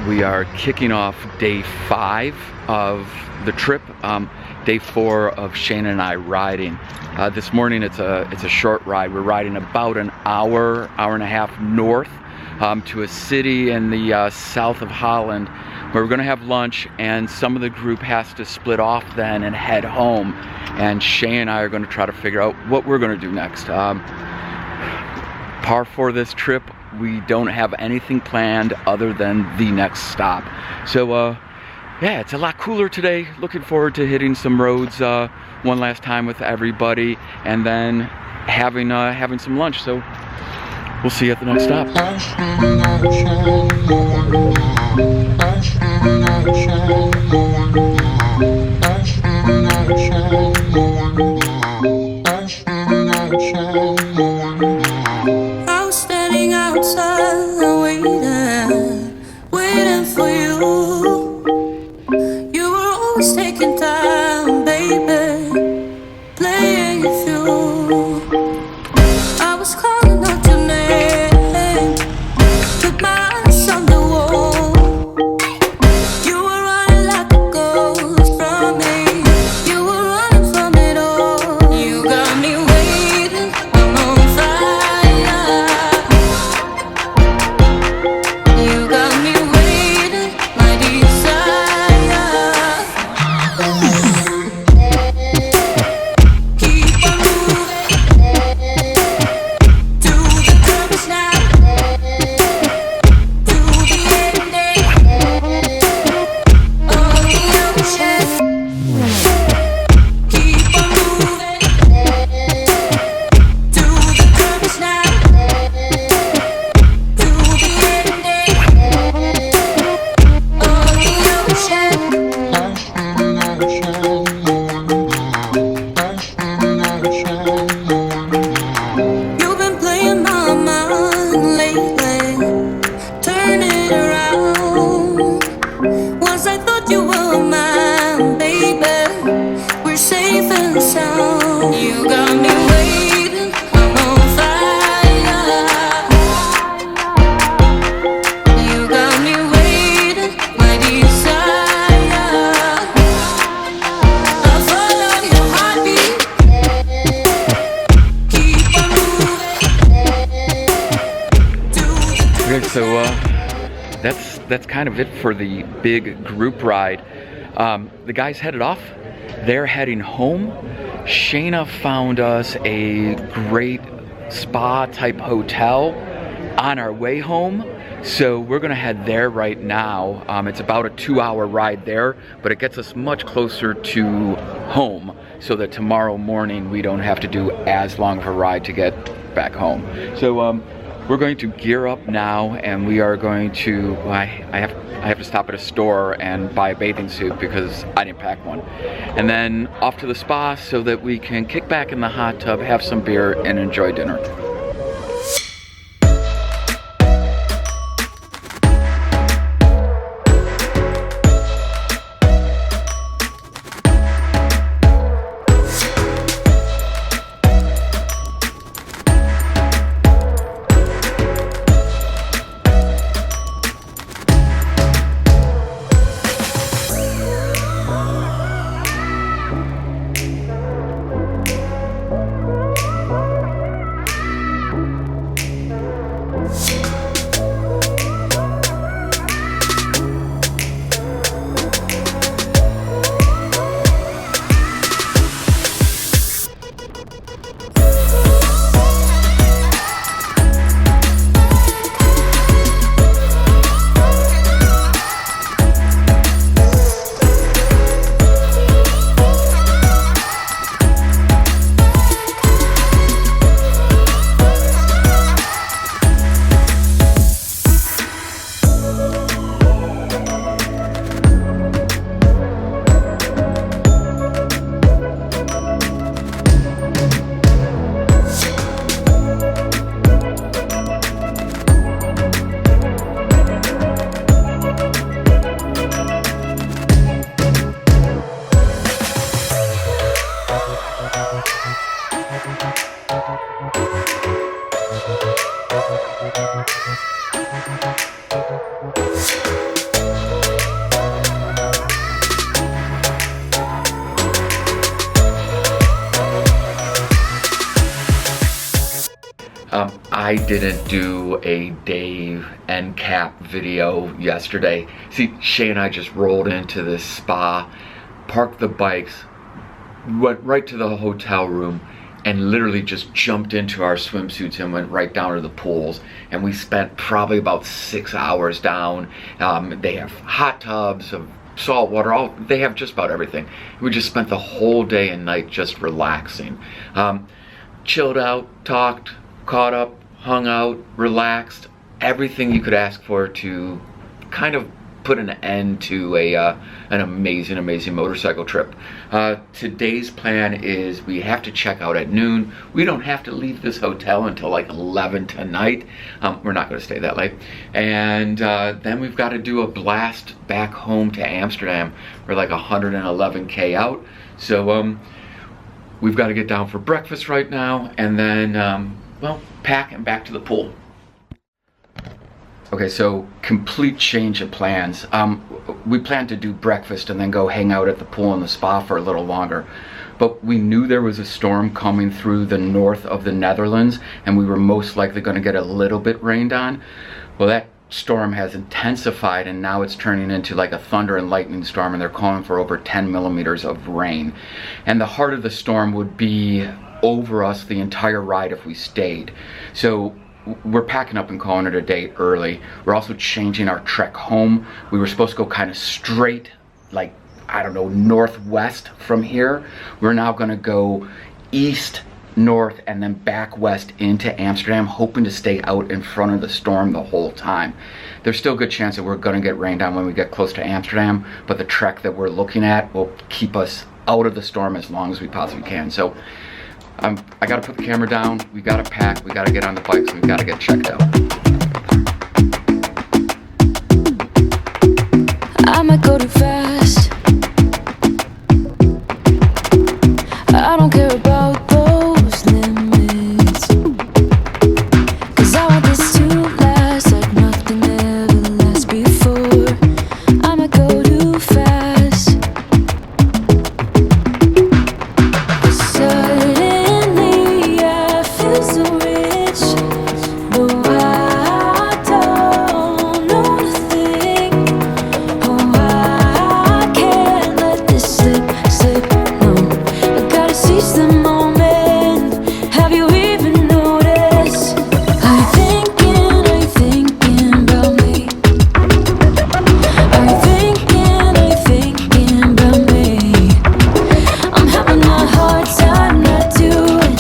We are kicking off day 5 of the trip. Day 4 of Shane and I riding. This morning it's a short ride. We're riding about an hour and a half north to a city in the south of Holland where we're going to have lunch, and some of the group has to split off then and head home. And Shane and I are going to try to figure out what we're going to do next. Par for this trip, we don't have anything planned other than the next stop. So yeah, it's a lot cooler today. Looking forward to hitting some roads one last time with everybody, and then having some lunch. So we'll see you at the next stop. I was standing outside waiting for you. You were always taking time, baby, playing it through. I was calling out your name, with my eyes on the wall. You were running like a ghost from me. You were running from it all. You got me waiting, I'm on fire. You got me waiting, my desire. Keep on moving to the purpose now, to the ending of the ocean. Keep on moving to the purpose now, to the ending of the ocean. You've been playing my mind lately, turning it around. Once I thought you were mine, baby, we're safe and sound. You got me waiting, I'm on fire. You got me waiting, my desire. I follow your heartbeat. Keep on moving to the Okay, so that's kind of it for the big group ride. The guys headed off. They're heading home. Shayna found us a great spa type hotel on our way home, so we're gonna head there right now. It's about a 2-hour ride there, but it gets us much closer to home, so that tomorrow morning we don't have to do as long of a ride to get back home. So we're going to gear up now, and we are going to, I have to stop at a store and buy a bathing suit because I didn't pack one. And then off to the spa so that we can kick back in the hot tub, have some beer, and enjoy dinner. I didn't do a day end cap video yesterday. See, Shay and I just rolled into this spa, parked the bikes, went right to the hotel room, and literally just jumped into our swimsuits and went right down to the pools. And we spent probably about 6 hours down. They have hot tubs of salt water, they have just about everything. We just spent the whole day and night just relaxing. Chilled out, talked, caught up, hung out, relaxed, everything you could ask for to kind of put an end to an amazing motorcycle trip. Today's plan is we have to check out at noon. We don't have to leave this hotel until like 11 tonight. We're not going to stay that late. And then we've got to do a blast back home to Amsterdam. We're like 111K out. So we've got to get down for breakfast right now and then, well, pack and back to the pool. Okay, so complete change of plans. We planned to do breakfast and then go hang out at the pool and the spa for a little longer. But we knew there was a storm coming through the north of the Netherlands and we were most likely going to get a little bit rained on. Well, that storm has intensified and now it's turning into like a thunder and lightning storm, and they're calling for over 10 millimeters of rain. And the heart of the storm would be over us the entire ride if we stayed. So we're packing up and calling it a day early. We're also changing our trek home. We were supposed to go kind of straight, like, I don't know, northwest from here. We're now gonna go east, north, and then back west into Amsterdam, hoping to stay out in front of the storm the whole time. There's still a good chance that we're gonna get rained on when we get close to Amsterdam, but the trek that we're looking at will keep us out of the storm as long as we possibly can. So I gotta put the camera down, we gotta pack, we gotta get on the bikes, and we gotta get checked out. I might go too fast. I don't care about those limits, 'cause I want this to last like nothing ever lasts before. I might go too fast. Suddenly I feel so rich, though I don't know nothing. Oh, I can't let this slip, no. I gotta seize the moment. Have you even noticed? Are you thinking about me? Are you thinking about me? I'm having a hard time not doing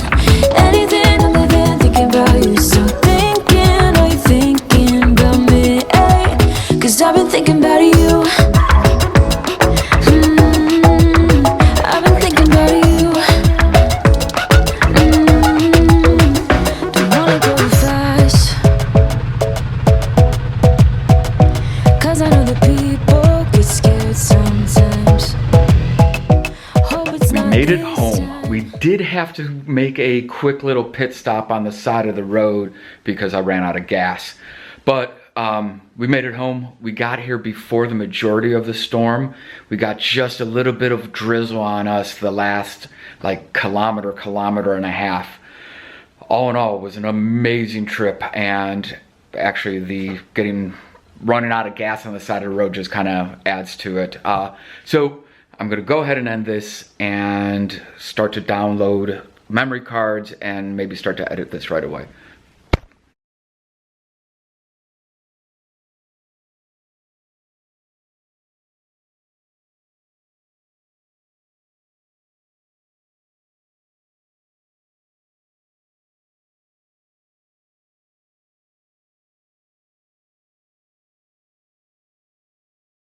anything other than thinking about you. So are you thinking about me? 'Cause I've been thinking about you. I've been thinking about you. Don't wanna go fast, 'cause I know that people get scared sometimes. Hope it's We not made it this home. time. We did have to make a quick little pit stop on the side of the road because I ran out of gas. But we made it home. We got here before the majority of the storm. We got just a little bit of drizzle on us the last like kilometer and a half. All in all, it was an amazing trip, and actually the running out of gas on the side of the road just kind of adds to it. So I'm gonna go ahead and end this and start to download memory cards and maybe start to edit this right away.